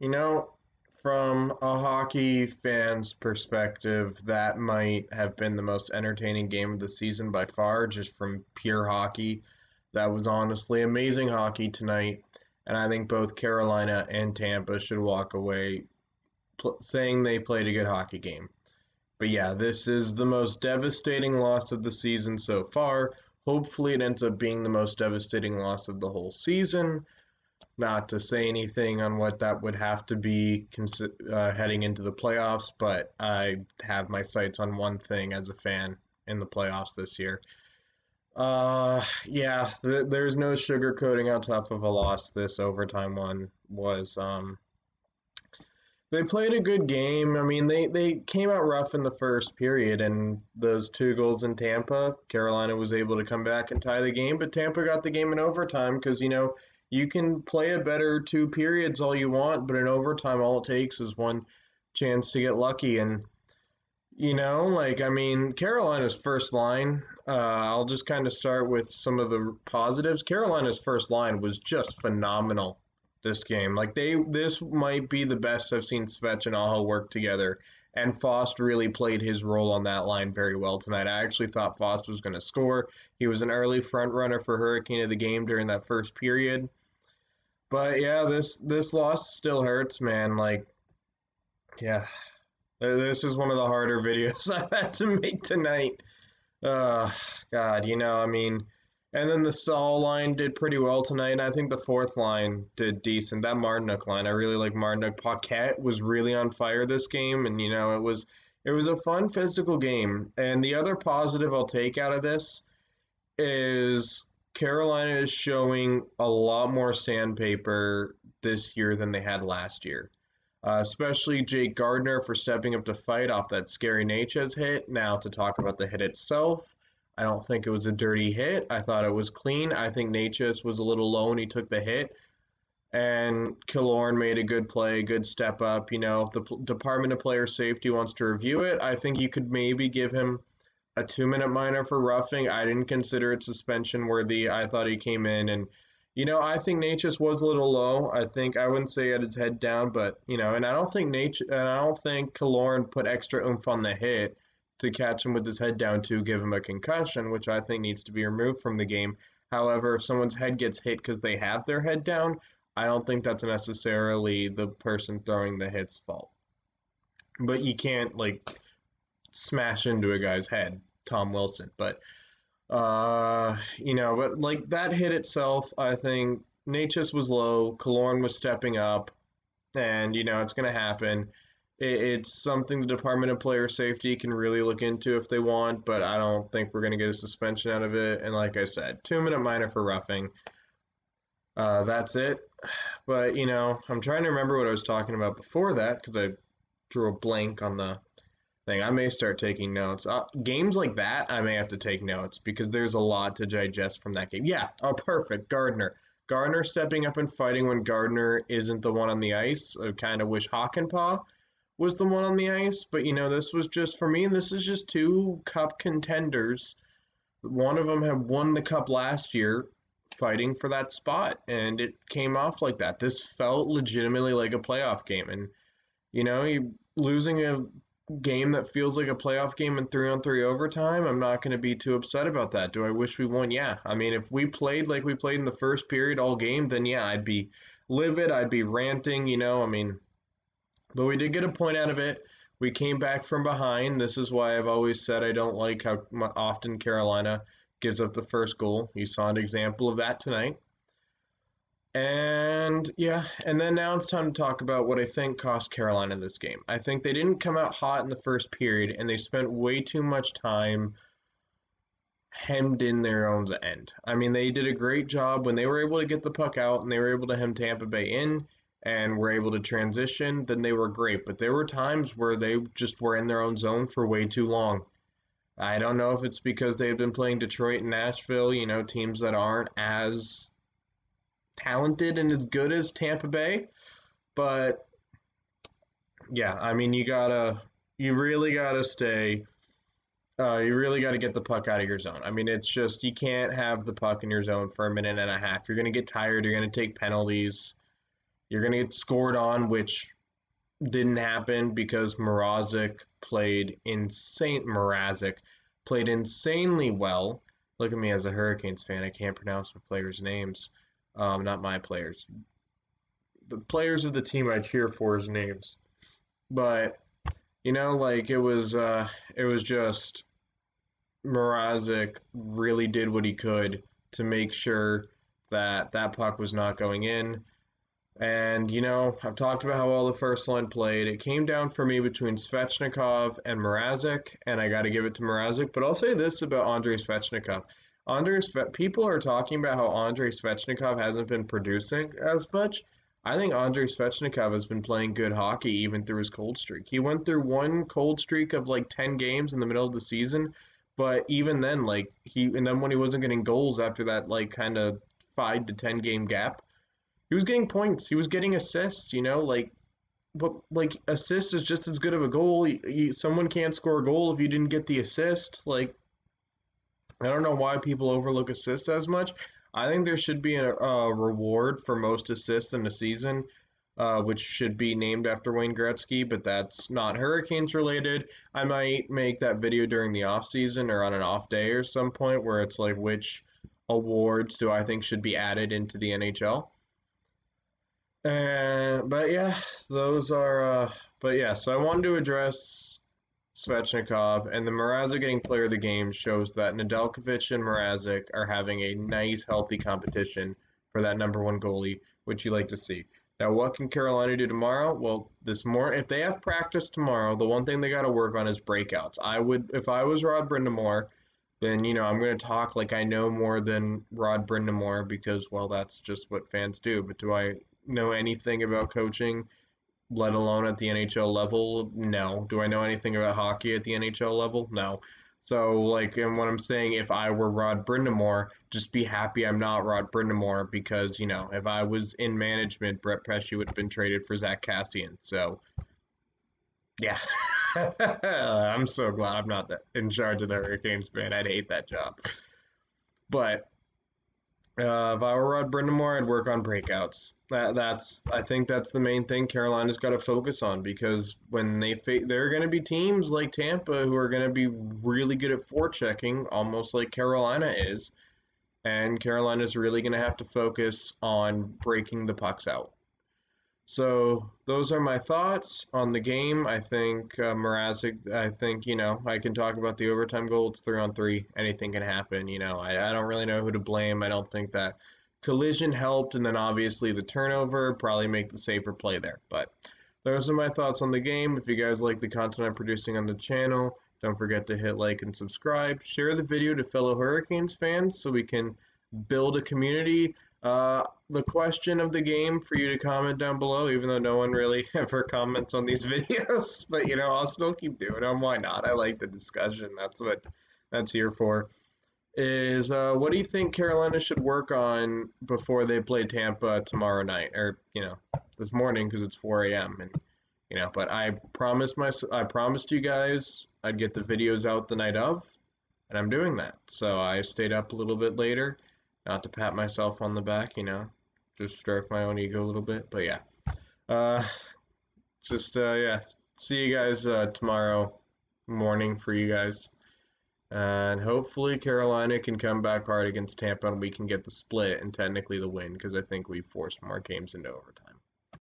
You know, from a hockey fan's perspective, that might have been the most entertaining game of the season by far, just from pure hockey. That was honestly amazing hockey tonight, and I think both Carolina and Tampa should walk away saying they played a good hockey game. But yeah, this is the most devastating loss of the season so far. Hopefully, it ends up being the most devastating loss of the whole season. Not to say anything on what that would have to be heading into the playoffs, but I have my sights on one thing as a fan in the playoffs this year. Yeah, there's no sugarcoating how tough of a loss this overtime one was. They played a good game. I mean, they came out rough in the first period, and those two goals in Tampa, Carolina was able to come back and tie the game, but Tampa got the game in overtime because, you can play a better two periods all you want, but in overtime, all it takes is one chance to get lucky. And, I mean, Carolina's first line, I'll just kind of start with some of the positives. Carolina's first line was just phenomenal this game. This might be the best I've seen Svech and Aho work together. And Fost really played his role on that line very well tonight. I actually thought Fost was going to score. He was an early front runner for Hurricane of the game during that first period. But yeah, this loss still hurts, man. Yeah, this is one of the harder videos I've had to make tonight. God, I mean, and then the Saul line did pretty well tonight, and I think the fourth line did decent. That Martinook line, I really like Martinook. Paquette was really on fire this game, and it was a fun physical game. And the other positive I'll take out of this is Carolina is showing a lot more sandpaper this year than they had last year. Especially Jake Gardiner for stepping up to fight off that scary Natchez hit. Now, to talk about the hit itself, I don't think it was a dirty hit. I thought it was clean. I think Natchez was a little low and he took the hit. And Killorn made a good play, good step up. If the Department of Player Safety wants to review it, I think you could maybe give him a 2-minute minor for roughing. I didn't consider it suspension worthy. I thought he came in and I think Natchez was a little low. I think I wouldn't say he had his head down, but and I don't think Killorn put extra oomph on the hit to catch him with his head down to give him a concussion, which I think needs to be removed from the game. However, if someone's head gets hit because they have their head down, I don't think that's necessarily the person throwing the hit's fault. But you can't smash into a guy's head, Tom Wilson. But that hit itself, I think Natchez was low, Killorn was stepping up, and it's going to happen. It's something the Department of Player Safety can really look into if they want, but I don't think we're going to get a suspension out of it. And like I said, 2-minute minor for roughing. That's it. But I'm trying to remember what I was talking about before that because I drew a blank on the thing. I may start taking notes. Games like that, I may have to take notes because there's a lot to digest from that game. Yeah, perfect. Gardiner. Gardiner stepping up and fighting when Gardiner isn't the one on the ice. I kind of wish Hakanpää was the one on the ice, but this was just, for me, this is just two cup contenders. One of them had won the cup last year fighting for that spot, and it came off like that. This felt legitimately like a playoff game, and you losing a game that feels like a playoff game in 3-on-3 overtime, I'm not going to be too upset about that. Do I wish we won? Yeah. I mean, if we played like we played in the first period all game, then yeah, I'd be livid. I'd be ranting, I mean, but we did get a point out of it. We came back from behind. This is why I've always said I don't like how often Carolina gives up the first goal. You saw an example of that tonight. And yeah, and then now it's time to talk about what I think cost Carolina this game. I think they didn't come out hot in the first period, and they spent way too much time hemmed in their own end. I mean, they did a great job when they were able to get the puck out and they were able to hem Tampa Bay in and were able to transition, then they were great. But there were times where they just were in their own zone for way too long. I don't know if it's because they've been playing Detroit and Nashville, teams that aren't as talented and as good as Tampa Bay, but yeah, I mean, you really gotta stay. You really got to get the puck out of your zone. I mean, it's just you can't have the puck in your zone for a minute and a half. You're gonna get tired. You're gonna take penalties. You're going to get scored on, which didn't happen because Mrazek played insanely well. Look at me as a Hurricanes fan. I can't pronounce my players' names. Not my players. The players of the team I cheer for's names. But like it was just Mrazek really did what he could to make sure that that puck was not going in. And, I've talked about how well the first line played. It came down for me between Svechnikov and Mrazek, and I got to give it to Mrazek. But I'll say this about Andrei Svechnikov. People are talking about how Andrei Svechnikov hasn't been producing as much. I think Andrei Svechnikov has been playing good hockey even through his cold streak. He went through one cold streak of like 10 games in the middle of the season, but even then, and then when he wasn't getting goals after that, kind of 5 to 10 game gap, he was getting points. He was getting assists, but assists is just as good of a goal. Someone can't score a goal if you didn't get the assist. I don't know why people overlook assists as much. I think there should be a reward for most assists in a season, which should be named after Wayne Gretzky, but that's not Hurricanes related. I might make that video during the off season or on an off day or some point where it's like which awards do I think should be added into the NHL. But yeah, those are. But yeah, so I wanted to address Svechnikov, and the Mrazek getting player of the game shows that Nedeljkovic and Mrazek are having a nice, healthy competition for that number one goalie, which you like to see. Now, what can Carolina do tomorrow? Well, if they have practice tomorrow, the one thing they got to work on is breakouts. If I was Rod Brind'Amour, then I'm going to talk like I know more than Rod Brind'Amour because, well, that's just what fans do. But do I know anything about coaching, let alone at the NHL level? No. Do I know anything about hockey at the NHL level? No. So, and what I'm saying, if I were Rod Brind'Amour, just be happy I'm not Rod Brind'Amour because, if I was in management, Brett Pesce would have been traded for Zach Kassian. So, yeah. I'm so glad I'm not in charge of the Hurricanes, man. I'd hate that job. But if I were Rod Brind'Amour, I'd work on breakouts. I think that's the main thing Carolina's got to focus on because when there are going to be teams like Tampa who are going to be really good at forechecking, almost like Carolina is, and Carolina's really going to have to focus on breaking the pucks out. So those are my thoughts on the game. I think Mrazek, I can talk about the overtime goal. It's 3-on-3. Anything can happen. I don't really know who to blame. I don't think that collision helped. And then obviously the turnover probably make the safer play there. But those are my thoughts on the game. If you guys like the content I'm producing on the channel, don't forget to hit like and subscribe. Share the video to fellow Hurricanes fans so we can build a community. The question of the game for you to comment down below, even though no one really ever comments on these videos, but I'll still keep doing them. Why not? I like the discussion. That's what that's here for. Is what do you think Carolina should work on before they play Tampa tomorrow night, or this morning because it's 4 a.m. and But I promised you guys I'd get the videos out the night of, and I'm doing that. So I stayed up a little bit later. Not to pat myself on the back, just stroke my own ego a little bit. But yeah, yeah. See you guys tomorrow morning for you guys. And hopefully Carolina can come back hard against Tampa and we can get the split and technically the win because I think we forced more games into overtime.